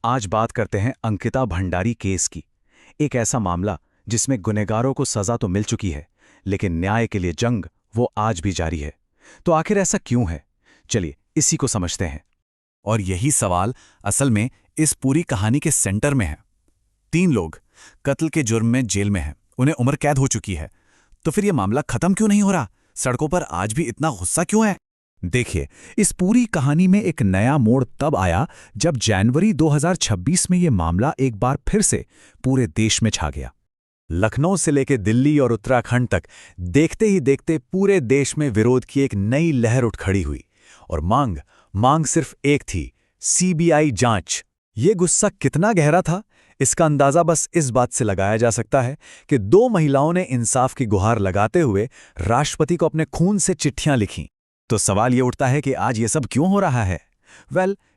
आज बात करते हैं अंकिता भंडारी केस की। एक ऐसा मामला जिसमें गुनहगारों को सजा तो मिल चुकी है, लेकिन न्याय के लिए जंग वो आज भी जारी है। तो आखिर ऐसा क्यों है? चलिए इसी को समझते हैं। और यही सवाल असल में इस पूरी कहानी के सेंटर में है। 3 लोग कत्ल के जुर्म में जेल में हैं, उन्हें उम्र कैद हो चुकी है। तो फिर ये मामला खत्म क्यों नहीं हो रहा? सड़कों पर आज भी इतना गुस्सा क्यों है? देखिए, इस पूरी कहानी में एक नया मोड़ तब आया जब जनवरी 2026 में ये मामला एक बार फिर से पूरे देश में छा गया। लखनऊ से लेकर दिल्ली और उत्तराखंड तक देखते ही देखते पूरे देश में विरोध की एक नई लहर उठ खड़ी हुई। और मांग सिर्फ एक थी, सीबीआई जांच। ये गुस्सा कितना गहरा था, इसका अंदाजा बस इस बात से लगाया जा सकता है कि 2 महिलाओं ने इंसाफ की गुहार लगाते हुए राष्ट्रपति को अपने खून से चिट्ठियां लिखीं। तो सवाल ये उठता है कि आज ये सब क्यों हो रहा है?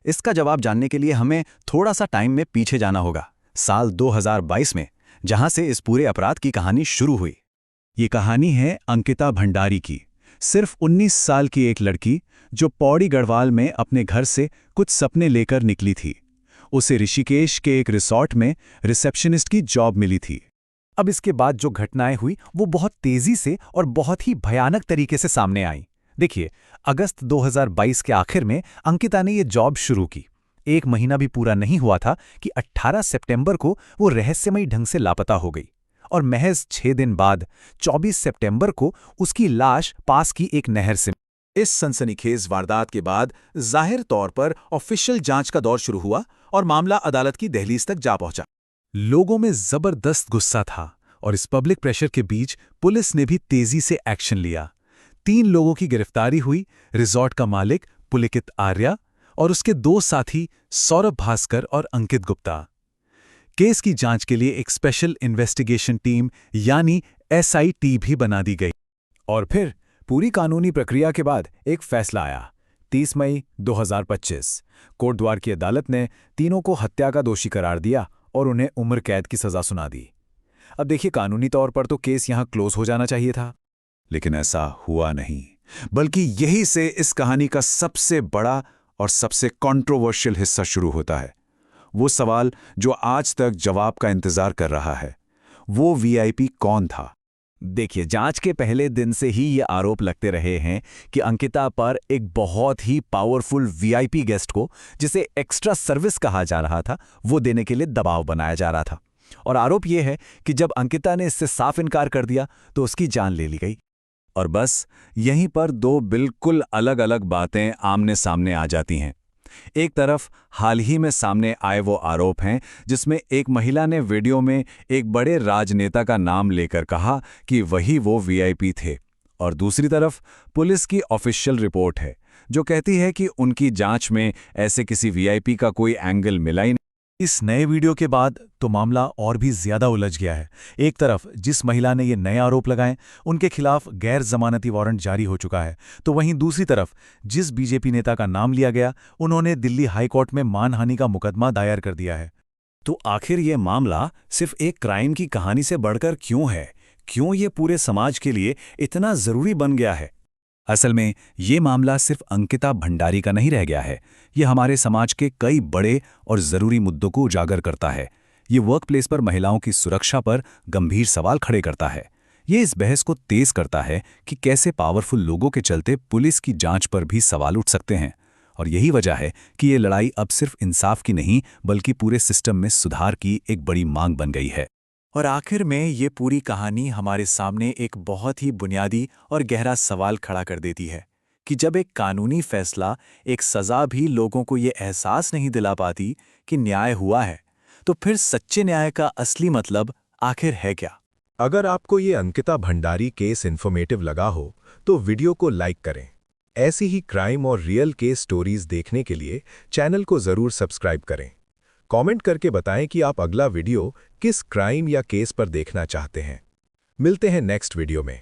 इसका जवाब जानने के लिए हमें थोड़ा सा टाइम में पीछे जाना होगा, साल 2022 में, जहां से इस पूरे अपराध की कहानी शुरू हुई। ये कहानी है अंकिता भंडारी की, सिर्फ 19 साल की एक लड़की जो पौड़ी गढ़वाल में अपने घर से कुछ सपने लेकर निकली थी। उसे ऋषिकेश के एक रिसॉर्ट में रिसेप्शनिस्ट की जॉब मिली थी। अब इसके बाद जो घटनाएं हुई वो बहुत तेजी से और बहुत ही भयानक तरीके से सामने आईं। देखिए, अगस्त 2022 के आखिर में अंकिता ने ये जॉब शुरू की। 1 महीना भी पूरा नहीं हुआ था कि 18 सितंबर को वो रहस्यमयी ढंग से लापता हो गई। और महज 6 दिन बाद 24 सितंबर को उसकी लाश पास की एक नहर से। इस सनसनीखेज वारदात के बाद जाहिर तौर पर ऑफिशियल जांच का दौर शुरू हुआ और मामला अदालत की दहलीज तक जा पहुंचा। लोगों में जबरदस्त गुस्सा था और इस पब्लिक प्रेशर के बीच पुलिस ने भी तेजी से एक्शन लिया। 3 लोगों की गिरफ्तारी हुई, रिजॉर्ट का मालिक पुलकित आर्या और उसके 2 साथी सौरभ भास्कर और अंकित गुप्ता। केस की जांच के लिए एक स्पेशल इन्वेस्टिगेशन टीम यानी SIT भी बना दी गई। और फिर पूरी कानूनी प्रक्रिया के बाद एक फैसला आया। 30 मई 2025 कोटद्वार की अदालत ने तीनों को हत्या का दोषी करार दिया और उन्हें उम्र कैद की सजा सुना दी। अब देखिए, कानूनी तौर पर तो केस यहां क्लोज हो जाना चाहिए था, लेकिन ऐसा हुआ नहीं। बल्कि यही से इस कहानी का सबसे बड़ा और सबसे कंट्रोवर्शियल हिस्सा शुरू होता है। वो सवाल जो आज तक जवाब का इंतजार कर रहा है, वो VIP कौन था? देखिए, जांच के पहले दिन से ही ये आरोप लगते रहे हैं कि अंकिता पर एक बहुत ही पावरफुल VIP गेस्ट को, जिसे एक्स्ट्रा सर्विस कहा जा रहा था, वो देने के लिए दबाव बनाया जा रहा था। और आरोप ये है कि जब अंकिता ने इससे साफ इनकार कर दिया तो उसकी जान ले ली गई। और बस यहीं पर 2 बिल्कुल अलग अलग बातें आमने सामने आ जाती हैं। एक तरफ हाल ही में सामने आए वो आरोप हैं जिसमें एक महिला ने वीडियो में एक बड़े राजनेता का नाम लेकर कहा कि वही वो VIP थे, और दूसरी तरफ पुलिस की ऑफिशियल रिपोर्ट है जो कहती है कि उनकी जांच में ऐसे किसी VIP का कोई एंगल मिला ही नहीं। इस नए वीडियो के बाद तो मामला और भी ज्यादा उलझ गया है। एक तरफ जिस महिला ने ये नए आरोप लगाए उनके खिलाफ गैर जमानती वारंट जारी हो चुका है, तो वहीं दूसरी तरफ जिस BJP नेता का नाम लिया गया उन्होंने दिल्ली हाईकोर्ट में मानहानि का मुकदमा दायर कर दिया है। तो आखिर ये मामला सिर्फ एक क्राइम की कहानी से बढ़कर क्यों है? क्यों ये पूरे समाज के लिए इतना जरूरी बन गया है? असल में ये मामला सिर्फ अंकिता भंडारी का नहीं रह गया है, ये हमारे समाज के कई बड़े और ज़रूरी मुद्दों को उजागर करता है। ये वर्कप्लेस पर महिलाओं की सुरक्षा पर गंभीर सवाल खड़े करता है। ये इस बहस को तेज करता है कि कैसे पावरफुल लोगों के चलते पुलिस की जांच पर भी सवाल उठ सकते हैं। और यही वजह है कि ये लड़ाई अब सिर्फ इंसाफ की नहीं बल्कि पूरे सिस्टम में सुधार की एक बड़ी मांग बन गई है। और आखिर में ये पूरी कहानी हमारे सामने एक बहुत ही बुनियादी और गहरा सवाल खड़ा कर देती है कि जब एक कानूनी फैसला, एक सज़ा भी लोगों को ये एहसास नहीं दिला पाती कि न्याय हुआ है, तो फिर सच्चे न्याय का असली मतलब आखिर है क्या? अगर आपको ये अंकिता भंडारी केस इन्फॉर्मेटिव लगा हो तो वीडियो को लाइक करें। ऐसी ही क्राइम और रियल केस स्टोरीज देखने के लिए चैनल को ज़रूर सब्सक्राइब करें। कमेंट करके बताएं कि आप अगला वीडियो किस क्राइम या केस पर देखना चाहते हैं। मिलते हैं नेक्स्ट वीडियो में।